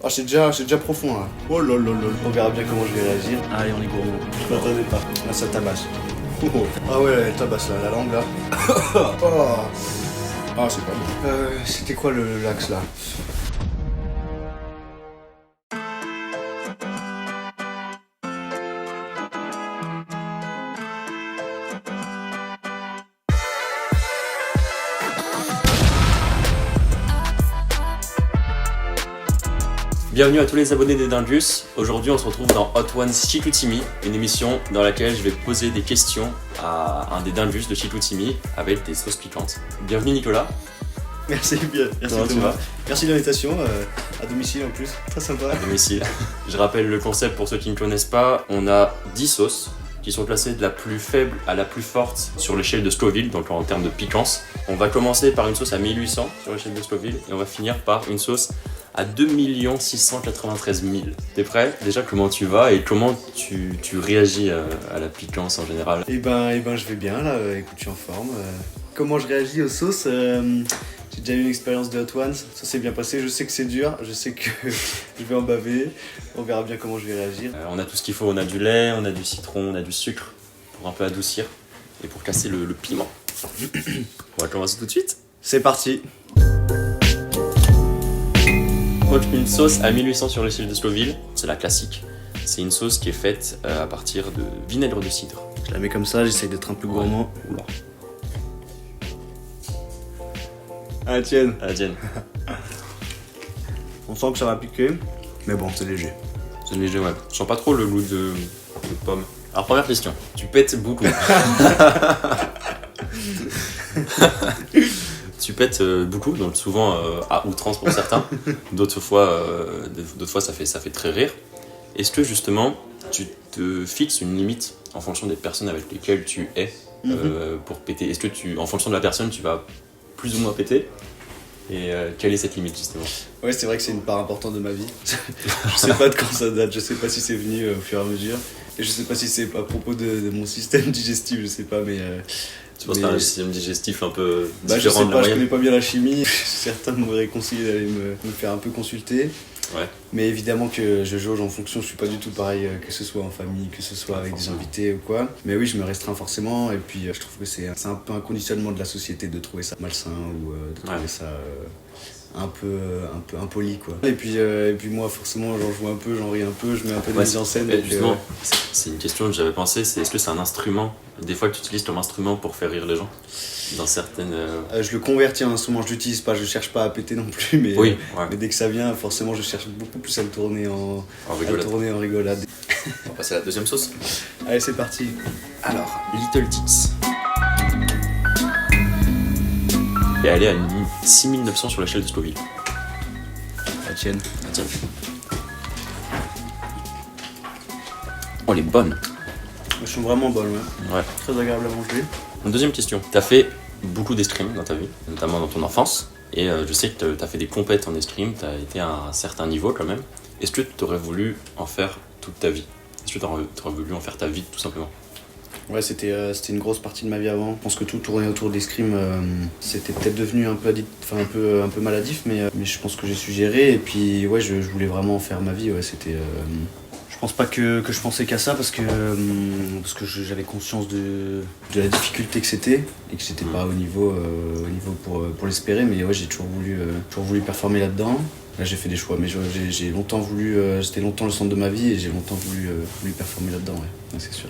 Ah, c'est déjà profond là. Oh là là là. On verra bien comment je vais réagir. Allez, on est gourmand. Je m'attendais pas. Là, ça tabasse. Oh, oh. Ah ouais, elle tabasse là, la langue là. Oh. Ah, c'est pas bon. C'était quoi l'axe là? Bienvenue à tous les abonnés des Dindus. Aujourd'hui on se retrouve dans Hot Ones Chicoutimi, une émission dans laquelle je vais poser des questions à un des Dindus de Chicoutimi avec des sauces piquantes. Bienvenue Nicolas. Merci bien, merci Comment tu Thomas. vas? Merci de l'invitation, à domicile en plus, très sympa. À domicile. Je rappelle le concept pour ceux qui ne connaissent pas, on a 10 sauces qui sont classées de la plus faible à la plus forte sur l'échelle de Scoville, donc en termes de piquance. On va commencer par une sauce à 1800 sur l'échelle de Scoville et on va finir par une sauce à 2 693 000. T'es prêt? Déjà, comment tu vas et comment tu réagis à la piquance en général? Eh ben, je vais bien là, écoute, je suis en forme. Comment je réagis aux sauces j'ai déjà eu une expérience de Hot Ones, ça s'est bien passé, je sais que c'est dur, je sais que je vais en baver, on verra bien comment je vais réagir. On a tout ce qu'il faut, on a du lait, on a du citron, on a du sucre pour un peu adoucir et pour casser le piment. On va commencer tout de suite. C'est parti. Donc une sauce à 1800 sur l'échelle de Scoville, c'est la classique. C'est une sauce qui est faite à partir de vinaigre de cidre. Je la mets comme ça, j'essaye d'être un peu gourmand. Oula. À la tienne. À la tienne. On sent que ça va piquer, mais bon, c'est léger. C'est léger, ouais. Je sens pas trop le goût de pomme. Alors première question, tu pètes beaucoup. Tu pètes beaucoup, donc souvent à outrance pour certains. D'autres fois ça fait très rire. Est-ce que justement tu te fixes une limite en fonction des personnes avec lesquelles tu es pour péter? Est-ce que en fonction de la personne, tu vas plus ou moins péter? Et quelle est cette limite justement? Ouais, c'est vrai que c'est une part importante de ma vie. Je sais pas de quand ça date, je sais pas si c'est venu au fur et à mesure. Et je sais pas si c'est à propos de mon système digestif, je sais pas, mais... Tu penses par un système digestif un peu je différent sais de la pas, je moyenne? connais pas bien la chimie. Certains m'auraient conseillé d'aller me faire un peu consulter. Ouais. Mais évidemment que je jauge en fonction, je suis pas du tout pareil que ce soit en famille, que ce soit avec des invités ou quoi. Mais oui, je me restreins forcément et puis je trouve que c'est un peu un conditionnement de la société de trouver ça malsain ou de trouver ça un peu impoli quoi. Et puis moi forcément j'en joue un peu, j'en ris un peu, je mets un peu de mise en scène. Donc, justement, c'est une question que j'avais pensé, c'est est-ce que c'est un instrument, des fois que tu utilises comme instrument pour faire rire les gens? Dans certaines... je le convertis en instrument, je l'utilise pas, je cherche pas à péter non plus, mais, oui, ouais. Mais dès que ça vient, forcément je cherche beaucoup plus à le tourner en rigolade. On va passer à la deuxième sauce. Allez, c'est parti. Alors, Little Tix. Et elle est à 6900 sur l'échelle de Scoville. La tienne. Ah, tiens. Oh, elle est bonne. Elles sont vraiment bonnes, ouais. Ouais. Très agréable à manger. Une deuxième question. T'as fait beaucoup d'escrime dans ta vie, notamment dans ton enfance. Et je sais que t'as fait des compètes en escrime, t'as été à un certain niveau quand même. Est-ce que t'aurais voulu en faire toute ta vie? Est-ce que t'aurais voulu en faire ta vie tout simplement? Ouais, c'était une grosse partie de ma vie avant. Je pense que tout tournait autour de l'escrime. C'était peut-être devenu un peu maladif, mais je pense que j'ai su gérer. Et puis, ouais, je voulais vraiment en faire ma vie. Ouais, c'était... Je pense pas que je pensais qu'à ça parce que j'avais conscience de la difficulté que c'était et que j'étais pas au niveau pour l'espérer. Mais ouais, j'ai toujours voulu performer là-dedans. Là, j'ai fait des choix, mais j'ai longtemps voulu... c'était longtemps le centre de ma vie et j'ai longtemps voulu performer là-dedans, ouais, c'est sûr.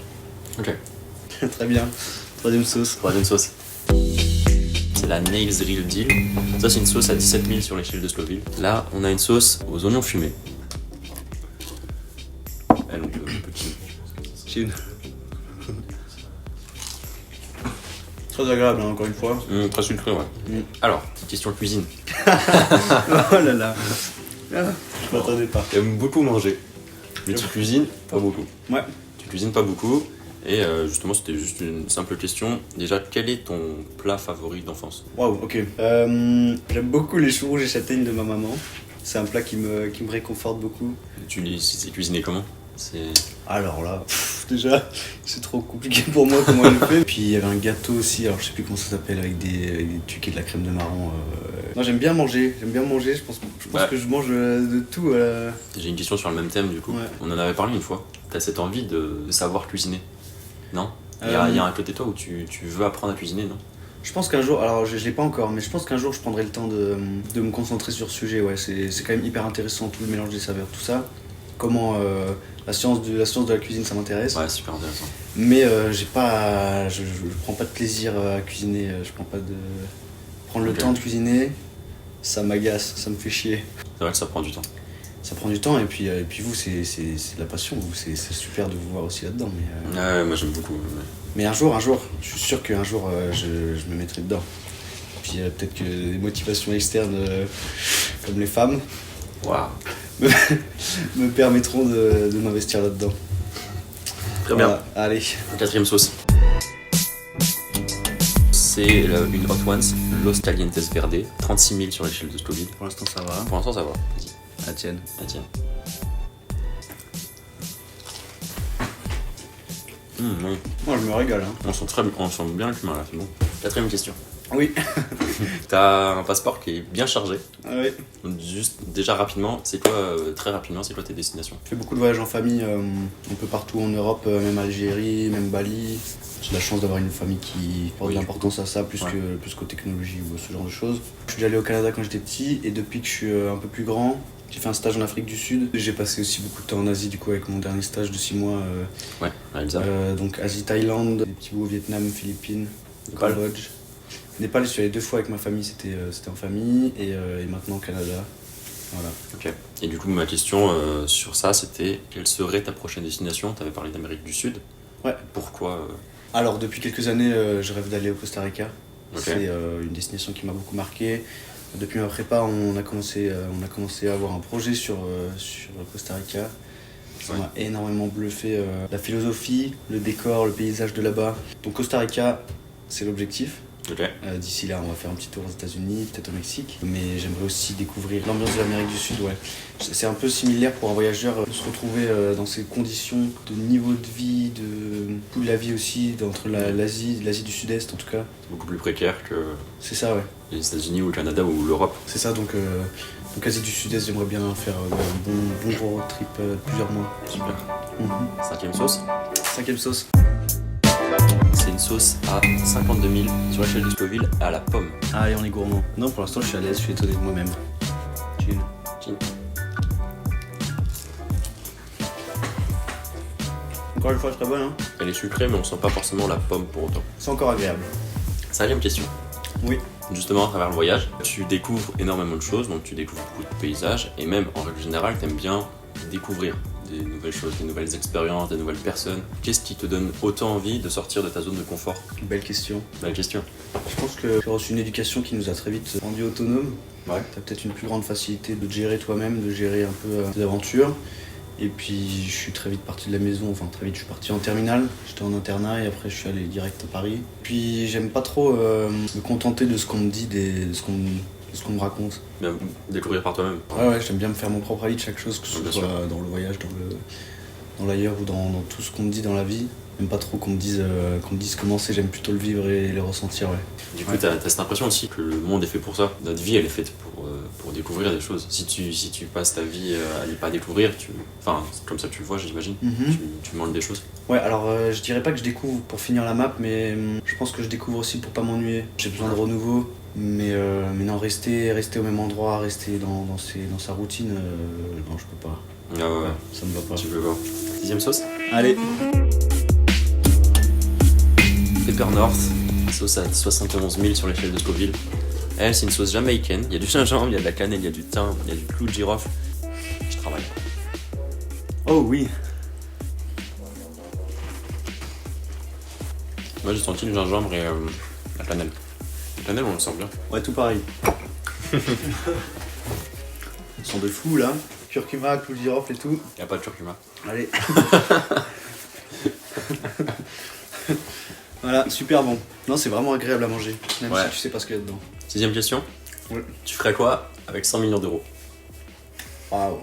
Ok. Très bien. Troisième sauce. Troisième sauce. C'est la Nails Real Deal. Ça, c'est une sauce à 17 000 sur l'échelle de Scoville. Là, on a une sauce aux oignons fumés. Elle, on peut Chine. Très agréable, hein, encore une fois. très sucré, ouais. Alors, petite question cuisine. Oh là là. Ah, je m'attendais pas. J'aime beaucoup manger. Mais tu cuisines pas beaucoup. Ouais. Tu cuisines pas beaucoup. Et justement, c'était juste une simple question. Déjà, quel est ton plat favori d'enfance? Waouh, ok. J'aime beaucoup les choux rouges et châtaignes de ma maman. C'est un plat qui me réconforte beaucoup. C'est cuisiné comment? Alors là, déjà, c'est trop compliqué pour moi comment elle le fait. Puis il y avait un gâteau aussi, alors je sais plus comment ça s'appelle, avec des trucs et de la crème de marron. Moi j'aime bien manger, je pense que je mange de tout. J'ai une question sur le même thème du coup. Ouais. On en avait parlé une fois. T'as cette envie de savoir cuisiner, non? Il y a un côté toi où tu veux apprendre à cuisiner, non? Je pense qu'un jour, alors je l'ai pas encore, mais je pense qu'un jour je prendrai le temps de me concentrer sur ce sujet. Ouais, c'est quand même hyper intéressant, tout le mélange des saveurs, tout ça. Comment la science de la cuisine, ça m'intéresse. Ouais, super intéressant. Mais je prends pas de plaisir à cuisiner. Je prends pas de prendre le temps de cuisiner. Ça m'agace, ça me fait chier. C'est vrai que ça prend du temps. Ça prend du temps et puis vous c'est de la passion. Vous c'est super de vous voir aussi là-dedans. Ouais, moi j'aime beaucoup. Mais un jour, je suis sûr qu'un jour je me mettrai dedans. Puis peut-être que des motivations externes comme les femmes Waouh. me permettront de m'investir là-dedans. Très bien. Voilà, allez. Quatrième sauce. C'est une Hot Ones, Los Calientes Verde, 36 000 sur l'échelle de Scoville. Pour l'instant ça va. Pour l'instant ça va. Vas-y. La tienne. Ah tiens. Oui. Moi je me régale. Hein. On sent bien le cumin là, c'est bon. Quatrième question. Oui. T'as un passeport qui est bien chargé. Ah oui. Donc, juste déjà rapidement, c'est quoi, très rapidement, c'est quoi tes destinations? Je fais beaucoup de voyages en famille, un peu partout en Europe, même Algérie, même Bali. J'ai la chance d'avoir une famille qui porte de l'importance à ça plus qu'aux technologies ou ce genre de choses. Je suis déjà allé au Canada quand j'étais petit et depuis que je suis un peu plus grand, j'ai fait un stage en Afrique du Sud. J'ai passé aussi beaucoup de temps en Asie du coup avec mon dernier stage de 6 mois. Ouais, à Elsa. Donc Asie, Thaïlande, des petits bouts au Vietnam, Philippines, Népal. Cambodge. Népal, je suis allé 2 fois avec ma famille, c'était en famille et maintenant au Canada. Voilà. Ok. Et du coup, ma question sur ça, c'était quelle serait ta prochaine destination? T'avais parlé d'Amérique du Sud. Ouais. Pourquoi Alors depuis quelques années, je rêve d'aller au Costa Rica. Ok. C'est une destination qui m'a beaucoup marqué. Depuis ma prépa, on a commencé à avoir un projet sur le Costa Rica. Ça m'a énormément bluffé. La philosophie, le décor, le paysage de là-bas. Donc Costa Rica, c'est l'objectif. Ok. D'ici là, on va faire un petit tour aux États-Unis, peut-être au Mexique. Mais j'aimerais aussi découvrir l'ambiance de l'Amérique du Sud. Ouais. C'est un peu similaire pour un voyageur de se retrouver dans ces conditions de niveau de vie, de coût de la vie aussi, entre l'Asie du Sud-Est en tout cas. Beaucoup plus précaire que C'est ça, ouais. les États-Unis ou le Canada ou l'Europe. C'est ça, donc Asie du Sud-Est, j'aimerais bien faire un bon gros road trip plusieurs mois. Super. Cinquième sauce. 5ème sauce. C'est une sauce à 52 000 sur l'échelle de Scoville à la pomme. Allez, on est gourmand. Non, pour l'instant, je suis à l'aise, je suis étonné de moi-même. Chill. Chill. Encore une fois, très bonne, hein. Elle est sucrée, mais on sent pas forcément la pomme pour autant. C'est encore agréable. Cinquième question. Oui. Justement, à travers le voyage, tu découvres énormément de choses, donc tu découvres beaucoup de paysages, et même en règle générale, t'aimes bien découvrir des nouvelles choses, des nouvelles expériences, des nouvelles personnes. Qu'est-ce qui te donne autant envie de sortir de ta zone de confort? Belle question. Belle question. Je pense que j'ai reçu une éducation qui nous a très vite rendu autonomes. Ouais. T'as peut-être une plus grande facilité de te gérer toi-même, de gérer un peu tes aventures. Et puis je suis très vite parti de la maison, enfin très vite je suis parti en terminale, j'étais en internat et après je suis allé direct à Paris. Puis j'aime pas trop me contenter de ce qu'on me dit, de ce qu'on me raconte. Bien découvrir par toi-même. Ouais, j'aime bien me faire mon propre avis de chaque chose, que ce Bien soit sûr. dans le voyage, dans l'ailleurs ou dans tout ce qu'on me dit dans la vie. J'aime pas trop qu'on me dise comment c'est, j'aime plutôt le vivre et le ressentir, ouais. Du coup, t'as cette impression aussi que le monde est fait pour ça. Notre vie, elle est faite pour découvrir des choses. Si tu passes ta vie à ne pas découvrir, enfin, c'est comme ça que tu le vois, j'imagine, tu manques des choses. Ouais, alors je dirais pas que je découvre pour finir la map, mais je pense que je découvre aussi pour pas m'ennuyer. J'ai besoin de renouveau, mais non, rester au même endroit, rester dans sa routine, non, je peux pas. Ah ouais, Ça me va pas. tu veux voir. Sixième sauce. Allez. Pepper North, sauce à 71 000 sur l'échelle de Scoville. Elle, c'est une sauce jamaïcaine. Il y a du gingembre, il y a de la cannelle, il y a du thym, il y a du clou de girofle. Je travaille. Oh oui. Moi, j'ai senti le gingembre et la cannelle. La cannelle, on le sent bien. Ouais, tout pareil. Ils sont de fous là. Curcuma, clou de girofle et tout. Il n'y a pas de curcuma. Allez. Voilà, super bon. Non, c'est vraiment agréable à manger, même Ouais. si tu sais pas ce qu'il y a dedans. Sixième question. Ouais. Tu ferais quoi avec 100 millions d'euros? Waouh.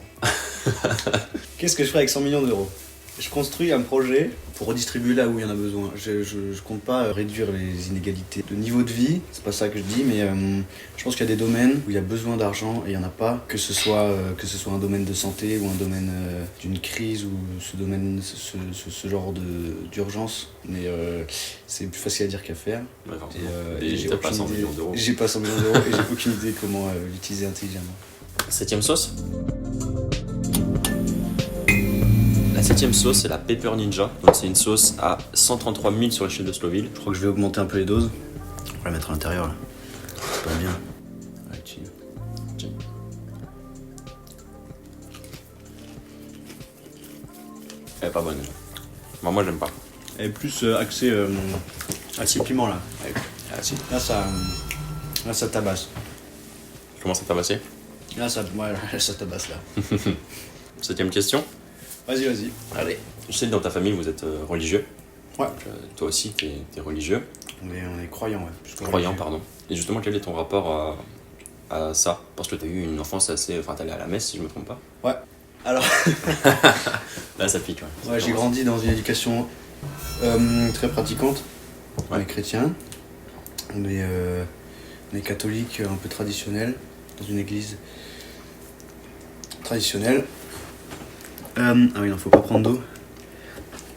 Qu'est-ce que je ferais avec 100 millions d'euros? Je construis un projet pour redistribuer là où il y en a besoin. Je compte pas réduire les inégalités de niveau de vie, c'est pas ça que je dis, mais je pense qu'il y a des domaines où il y a besoin d'argent et il y en a pas, que ce soit un domaine de santé ou un domaine d'une crise ou ce genre d'urgence, mais c'est plus facile à dire qu'à faire. D'accord. Et j'ai t'as pas aucune 100 idée. millions d'euros. J'ai pas 100 millions d'euros et j'ai aucune idée comment l'utiliser intelligemment. 7ème sauce. La 7ème sauce, c'est la Pepper Ninja. Donc c'est une sauce à 133 000 sur l'échelle de Scoville. Je crois que je vais augmenter un peu les doses. On va la mettre à l'intérieur là. C'est pas bien. Allez, chill. Elle est pas bonne déjà. Moi j'aime pas. Elle est plus axée assez piment là. Ouais. Là ça tabasse. Tu commences à tabasser. Là ça tabasse là. 7ème question. Vas-y. Allez. Je sais que dans ta famille vous êtes religieux. Ouais. Donc, toi aussi t'es religieux. On est croyants, ouais. Croyant, pardon. Et justement, quel est ton rapport à ça? Parce que t'as eu une enfance assez... Enfin, t'allais à la messe, si je me trompe pas. Ouais. Alors... Là, ça pique, ouais. Ouais, j'ai grandi dans une éducation très pratiquante. On Ouais. est chrétien. On est catholique, un peu traditionnel, dans une église traditionnelle. Ah oui, non, faut pas prendre d'eau.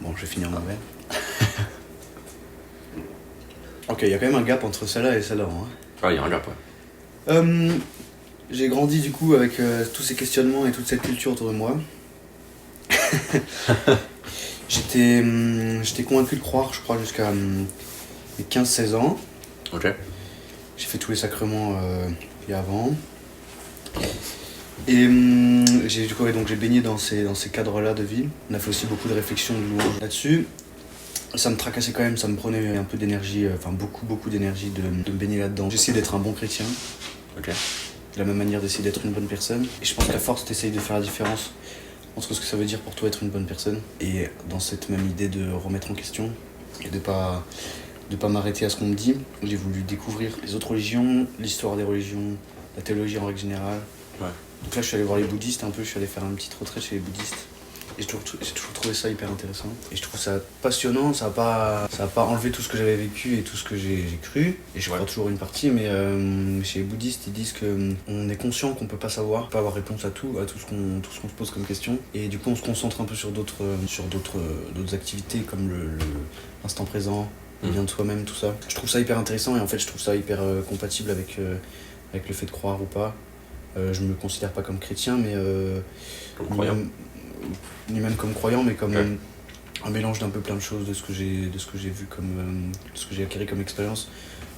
Bon, je vais finir mon verre. Ok, il y a quand même un gap entre celle-là et celle-là. Hein. Ah, il y a un gap, ouais. J'ai grandi du coup avec tous ces questionnements et toute cette culture autour de moi. J'étais convaincu de croire, je crois, jusqu'à mes 15-16 ans. Ok. J'ai fait tous les sacrements et avant. Et j'ai baigné dans ces cadres-là de vie. On a fait aussi beaucoup de réflexions, de louanges là-dessus. Ça me tracassait quand même, ça me prenait un peu d'énergie, beaucoup d'énergie de me baigner là-dedans. J'essayais d'être un bon chrétien. Ok. De la même manière d'essayer d'être une bonne personne. Et je pense qu'à force, t'essayes de faire la différence entre ce que ça veut dire pour toi être une bonne personne et dans cette même idée de remettre en question et de pas m'arrêter à ce qu'on me dit. J'ai voulu découvrir les autres religions, l'histoire des religions, la théologie en règle générale. Ouais. Donc là, je suis allé voir les bouddhistes un peu, je suis allé faire une petite retraite chez les bouddhistes. Et j'ai toujours trouvé ça hyper intéressant. Et je trouve ça passionnant, ça va pas enlevé tout ce que j'avais vécu et tout ce que j'ai cru. Et je crois toujours une partie, mais chez les bouddhistes, ils disent qu'on est conscient qu'on peut pas savoir, pas avoir réponse à tout ce qu'on se pose comme question. Et du coup, on se concentre un peu sur d'autres activités comme l'instant présent, le bien de soi-même, tout ça. Je trouve ça hyper intéressant et en fait, je trouve ça hyper compatible avec le fait de croire ou pas. Je me considère pas comme chrétien, mais Comme croyant. Ni même comme croyant, mais comme un mélange d'un peu plein de choses, de ce que j'ai vu de ce que j'ai acquis comme expérience.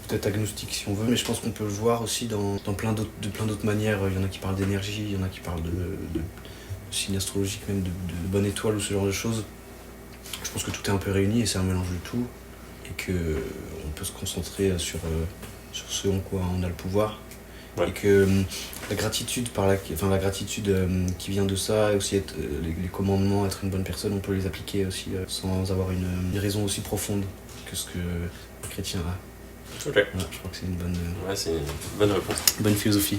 Peut-être agnostique si on veut, mais je pense qu'on peut le voir aussi dans plein d'autres manières. Il y en a qui parlent d'énergie, il y en a qui parlent de signes astrologiques, même de bonne étoile ou ce genre de choses. Je pense que tout est un peu réuni et c'est un mélange de tout, et qu'on peut se concentrer sur ce en quoi on a le pouvoir. Ouais. Et que la gratitude qui vient de ça, et aussi les commandements, être une bonne personne, on peut les appliquer aussi sans avoir une raison aussi profonde que ce que le chrétien a. Ok. Voilà, je crois que c'est une Ouais, c'est une bonne réponse. bonne philosophie.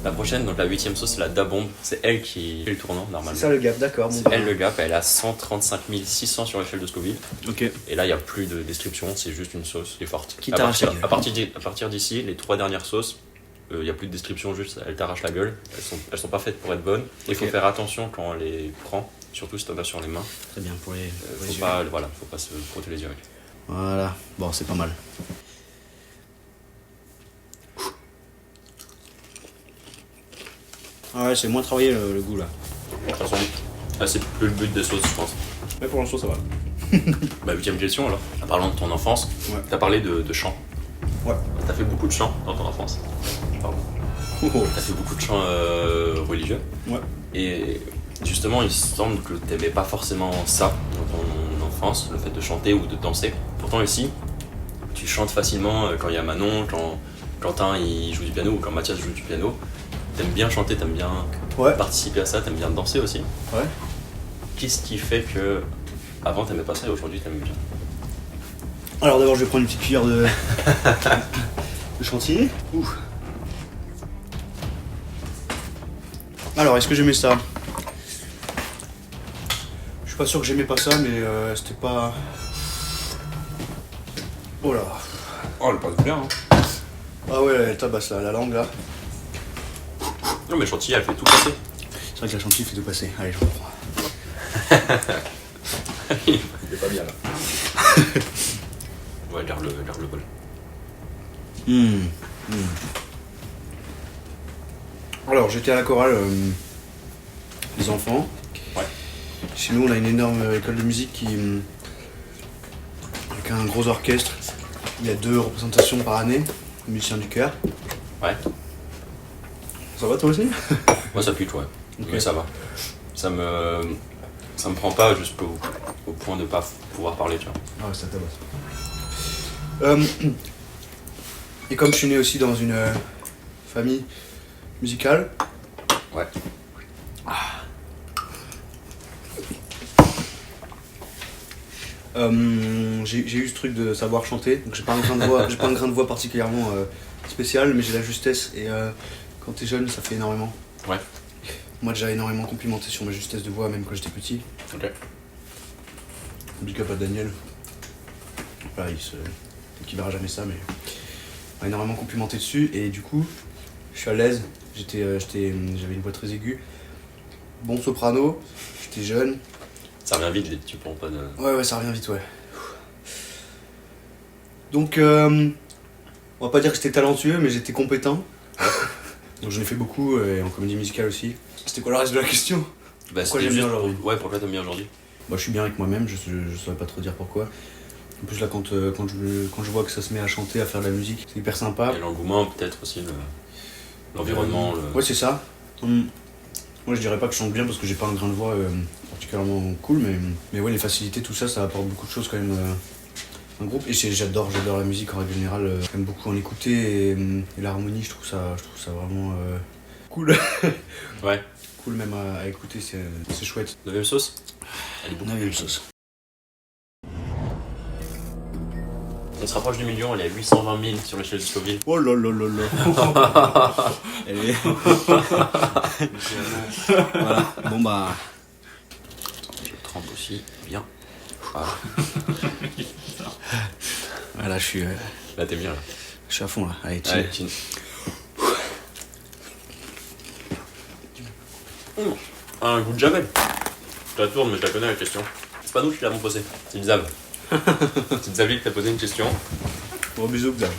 La prochaine, donc la 8ème sauce, c'est la Da-Bomb. C'est elle qui fait le tournant, normalement. C'est ça le gap, d'accord. C'est elle le gap, elle a 135 600 sur l'échelle de Scoville. Ok. Et là, il n'y a plus de description, c'est juste une sauce qui est forte. Qui à t'arrache partir, la gueule. à partir d'ici, les 3 dernières sauces, il n'y a plus de description, juste elle t'arrache la gueule. Elles sont pas faites pour être bonnes. Il faut faire attention quand on les prend, surtout si t'en as sur les mains. Très bien, pour les Faut yeux. pas se frotter les yeux avec. Voilà, bon, c'est pas mal. Ah ouais, c'est moins travaillé le goût là. De toute façon, c'est plus le but des sauces, je pense. Mais pour l'instant, ça va. Bah, 8ème question alors. En parlant de ton enfance, Ouais. t'as parlé de chant. Ouais. T'as fait beaucoup de chants dans ton enfance. Pardon. T'as fait beaucoup de chants religieux. Ouais. Et justement, il semble que t'aimais pas forcément ça dans ton enfance, le fait de chanter ou de danser. Pourtant ici, tu chantes facilement quand il y a Manon, quand Quentin il joue du piano ou quand Mathias joue du piano. T'aimes bien chanter, t'aimes bien participer à ça, t'aimes bien danser aussi. Ouais. Qu'est-ce qui fait que avant t'aimais pas ça et aujourd'hui t'aimes bien? Alors d'abord, je vais prendre une petite cuillère de chantilly. Ouh. Alors, est-ce que j'aimais ça? suis pas sûr que j'aimais pas ça, mais c'était pas... Oh là. Oh, elle passe bien, hein. Ah ouais, elle tabasse là, la langue là. Non, mais chantilly, elle fait tout passer. C'est vrai que la chantilly fait tout passer. Allez, je reprends. Il est pas bien là. Ouais, garde le bol. Alors, j'étais à la chorale des enfants. Ouais. Chez nous, on a une énorme école de musique avec un gros orchestre. Il y a 2 représentations par année, musiciens du chœur. Ouais. Ça va toi aussi? Moi, ça pique, ouais. Ok. Mais ça va. Ça me prend pas jusqu'au point de pas pouvoir parler, tu vois. Ah ouais, ça tabasse. Et comme je suis né aussi dans une famille musicale. Ouais. J'ai eu ce truc de savoir chanter, donc j'ai pas un grain de voix particulièrement spécial, mais j'ai la justesse et quand t'es jeune ça fait énormément. Ouais. Moi déjà énormément complimenté sur ma justesse de voix même quand j'étais petit. Ok. Big up à Daniel. Voilà, il verra jamais ça, mais il m'a énormément complimenté dessus et du coup je suis à l'aise. J'avais une voix très aiguë, bon soprano, j'étais jeune. Ça revient vite, tu prends pas de... Ouais, ça revient vite, ouais. Donc, on va pas dire que j'étais talentueux, mais j'étais compétent. Donc j'en ai fait beaucoup, et en comédie musicale aussi. C'était quoi le reste de la question? Bah, Pourquoi j'aime bien aujourd'hui? Ouais, pourquoi t'aimes bien aujourd'hui? Bah, je suis bien avec moi-même, je saurais pas trop dire pourquoi. En plus, là, quand je vois que ça se met à chanter, à faire de la musique, c'est hyper sympa. Et l'engouement, peut-être aussi, l'environnement. Ouais, c'est ça. Moi, je dirais pas que je chante bien parce que j'ai pas un grain de voix particulièrement cool, mais ouais, les facilités, tout ça, ça apporte beaucoup de choses quand même. Un groupe, et j'adore la musique en règle générale. J'aime beaucoup en écouter et l'harmonie, je trouve ça vraiment cool. Ouais. Cool même à écouter, c'est chouette. 9ème sauce? Elle est beaucoup. 9ème sauce. On se rapproche du million, elle est à 820 000 sur l'échelle de Scoville. Oh là là là là. Elle est... Voilà, bon bah... Je trempe aussi, bien. Voilà. Voilà, je suis Là, t'es bien, là. Je suis à fond là. Allez, chill. Allez, chin. Un goût de Javel. Je la tourne, mais je la connais la question. C'est pas nous qui l'avons posée, c'est Xav. C'est Xavier qui t'a posé une question. Gros bisous, Xav.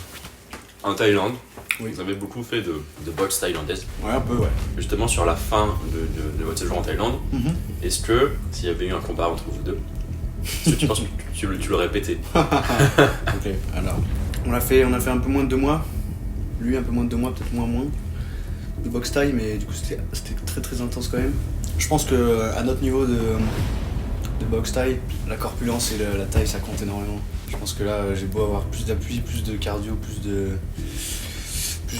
En Thaïlande, Oui. vous avez beaucoup fait de boxe thaïlandaise. Ouais, un peu, ouais. Justement, sur la fin de votre séjour en Thaïlande, est-ce que, s'il y avait eu un combat entre vous deux, est-ce que tu penses que tu l'aurais pété? Ok, alors. On a fait un peu moins de 2 mois. Lui, un peu moins de 2 mois, peut-être moins. De boxe taille, mais du coup, c'était très très intense quand même. Je pense que à notre niveau de boxe taille, la corpulence et la taille, ça compte énormément. Je pense que là, j'ai beau avoir plus d'appui, plus de cardio, plus de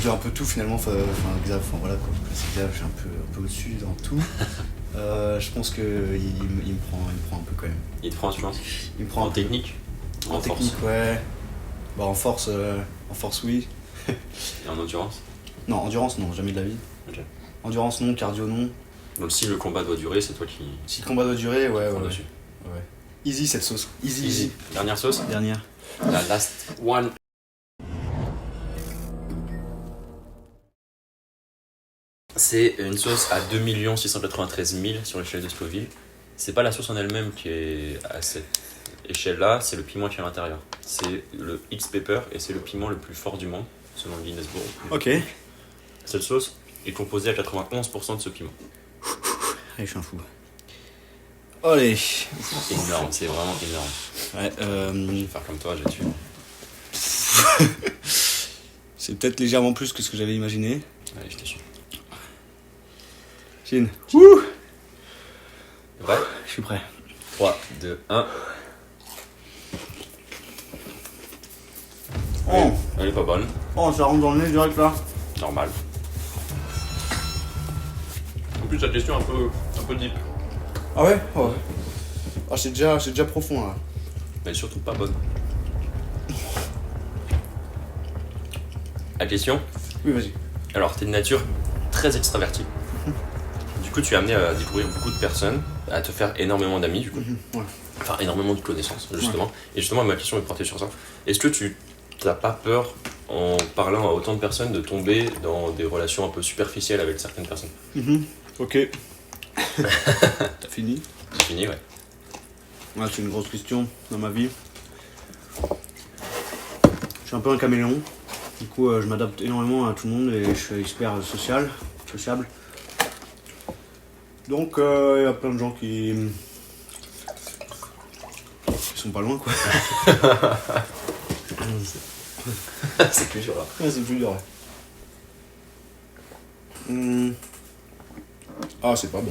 un peu tout finalement. Enfin, Xav, voilà quoi. C'est Xav, je suis un peu au-dessus dans tout. Je pense que il me prend un peu quand même. Il te prend, tu penses? Il me prend En technique? En technique, ouais. Bah en force, oui. Et en endurance? Non, endurance, non, jamais de la vie. Ok. Endurance, non, cardio, non. Donc si le combat doit durer, c'est toi qui Si le combat doit durer, ouais. prends dessus. Ouais. Easy cette sauce. Easy. Dernière sauce? Dernière. La last one. C'est une sauce à 2 693 000 sur l'échelle de Scoville. C'est pas la sauce en elle-même qui est à cette échelle-là, c'est le piment qui est à l'intérieur. C'est le X-Pepper et c'est le piment le plus fort du monde, selon le Guinness Book. Ok. Cette sauce est composée à 91% de ce piment. Allez, je suis un fou. Allez. C'est énorme, c'est vraiment énorme. Ouais, Je vais faire comme toi, je vais tuer. c'est peut-être légèrement plus que ce que j'avais imaginé. Allez, je te suis. Chine. Wouh. Ouais, Je suis prêt. 3, 2, 1. Oh, Elle est pas bonne, ça rentre dans le nez direct là. normal. En plus, cette question un peu deep. Ah ouais? Oh. Ah, c'est déjà profond là. Mais surtout pas bonne. La question? Oui, vas-y. Alors, t'es de nature très extravertie. Du coup, tu es amené à découvrir beaucoup de personnes à te faire énormément d'amis du coup. Ouais. Enfin énormément de connaissances justement. Ouais. Et justement ma question est portée sur ça. Est-ce que tu n'as pas peur en parlant à autant de personnes de tomber dans des relations un peu superficielles avec certaines personnes? Ok. T'as fini? C'est fini, ouais. Ouais, c'est une grosse question dans ma vie. Je suis un peu un caméléon. Du coup, je m'adapte énormément à tout le monde et je suis hyper sociable. Donc, il y a plein de gens qui sont pas loin, quoi. C'est plus dur là. Ouais, c'est plus dur, ouais. Ah, c'est pas bon.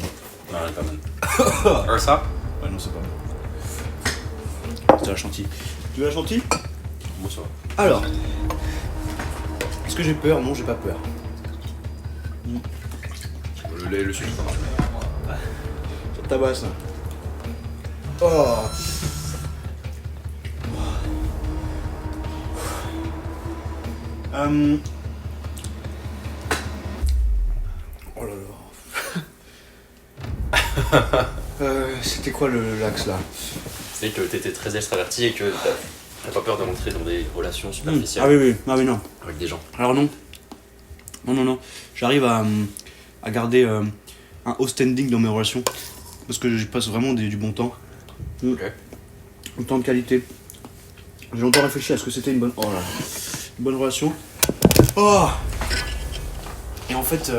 Non, elle est pas bonne. Ça? Ouais, non, c'est pas bon. C'est la chantilly. Tu veux la chantilly? Moi, ça va. Alors, est-ce que j'ai peur? Non, j'ai pas peur. Le lait et le sucre, ça marche. Ça tabasse. Oh. Oh là là. C'était quoi l'axe là? C'est que t'étais très extraverti et que t'as pas peur de rentrer dans des relations superficielles Ah oui, ah oui, non. avec des gens. Alors non. Non. J'arrive à garder un haut standing dans mes relations. Parce que j'y passe vraiment du bon temps. Ok. Un temps de qualité. J'ai longtemps réfléchi à ce que c'était une bonne relation. Oh. Et en fait,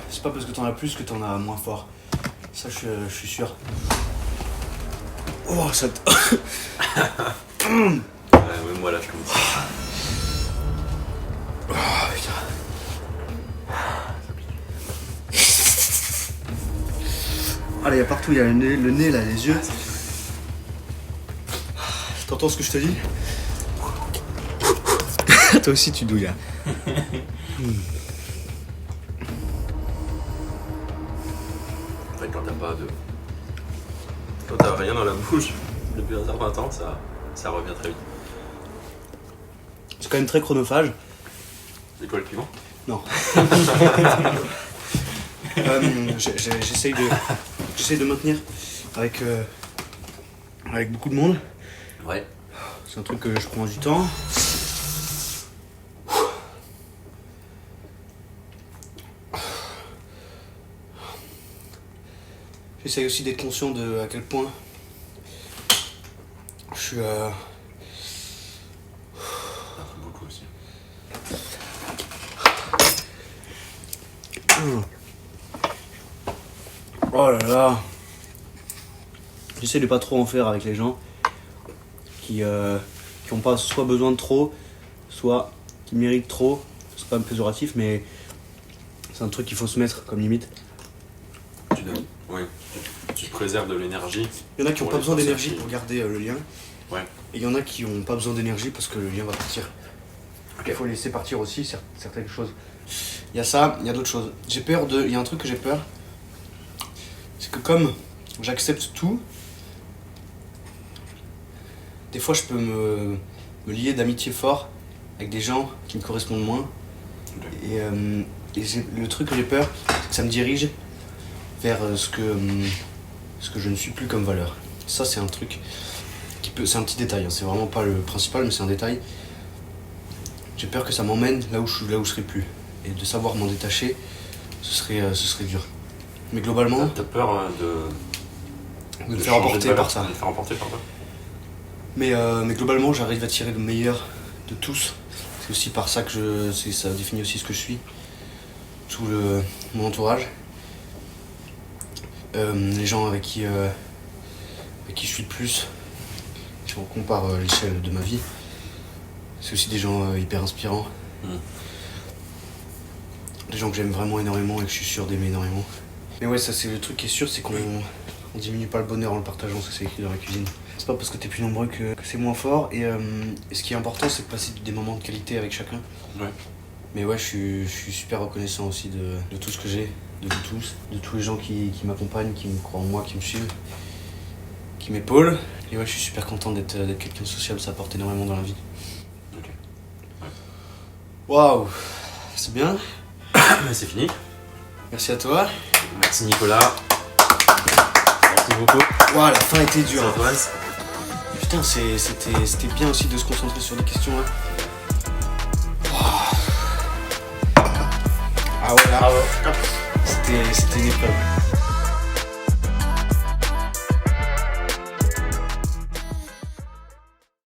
c'est pas parce que t'en as plus que t'en as moins fort. Ça, je suis sûr. Oh, ça Ouais, même moi là, je commence. Oh, putain. Ah, là, il y a partout, il y a le nez, là, les yeux. T'entends ce que je te dis? Toi aussi, tu douilles, là. En fait, quand t'as rien dans la bouche depuis un certain temps, ça revient très vite. C'est quand même très chronophage. C'est quoi le piment? Non. J'essaye de maintenir avec beaucoup de monde. Ouais. C'est un truc que je prends du temps. J'essaye aussi d'être conscient de à quel point je suis Beaucoup aussi. Oh là là. J'essaie de pas trop en faire avec les gens qui ont pas soit besoin de trop, soit qui méritent trop. C'est pas un péjoratif, mais c'est un truc qu'il faut se mettre comme limite. Tu donnes. Oui. Tu préserves de l'énergie. Il y en a qui ont Pour pas les besoin personnes d'énergie qui- pour garder le lien. Ouais. Et il y en a qui ont pas besoin d'énergie parce que le lien va partir. Ok. Il faut laisser partir aussi certaines choses. Il y a ça, il y a d'autres choses. J'ai peur de. Il y a un truc que j'ai peur. C'est que comme j'accepte tout, des fois je peux me lier d'amitié fort avec des gens qui me correspondent moins. Ok. Et le truc que j'ai peur, c'est que ça me dirige vers ce que je ne suis plus comme valeur. Ça, c'est un truc qui peut. C'est un petit détail, hein, c'est vraiment pas le principal, mais c'est un détail. J'ai peur que ça m'emmène là où je serai plus. Et de savoir m'en détacher, ce serait dur. Mais globalement, T'as peur de me faire changer emporter de valeur, par ça. de te faire emporter par ça. Mais globalement, j'arrive à tirer le meilleur de tous. C'est aussi par ça que ça définit aussi ce que je suis. Tout mon entourage. Les gens avec qui je suis le plus. Si on compare l'échelle de ma vie, c'est aussi des gens hyper inspirants. Des gens que j'aime vraiment énormément et que je suis sûr d'aimer énormément. Mais ouais, ça c'est le truc qui est sûr, c'est qu'on diminue pas le bonheur en le partageant, ça c'est écrit dans la cuisine. C'est pas parce que t'es plus nombreux que c'est moins fort et ce qui est important c'est de passer des moments de qualité avec chacun. Ouais. Mais ouais, je suis super reconnaissant aussi de tout ce que j'ai, de vous tous, de tous les gens qui m'accompagnent, qui me croient en moi, qui me suivent, qui m'épaulent. Et ouais, je suis super content d'être quelqu'un de sociable, ça apporte énormément dans la vie. Ok. Waouh, c'est bien. C'est fini. Merci à toi. Merci Nicolas. Merci beaucoup. Ouah, la fin était dure. Antoine. Putain, c'était bien aussi de se concentrer sur les questions là. Ah ouais, là, Bravo. c'était une épreuve.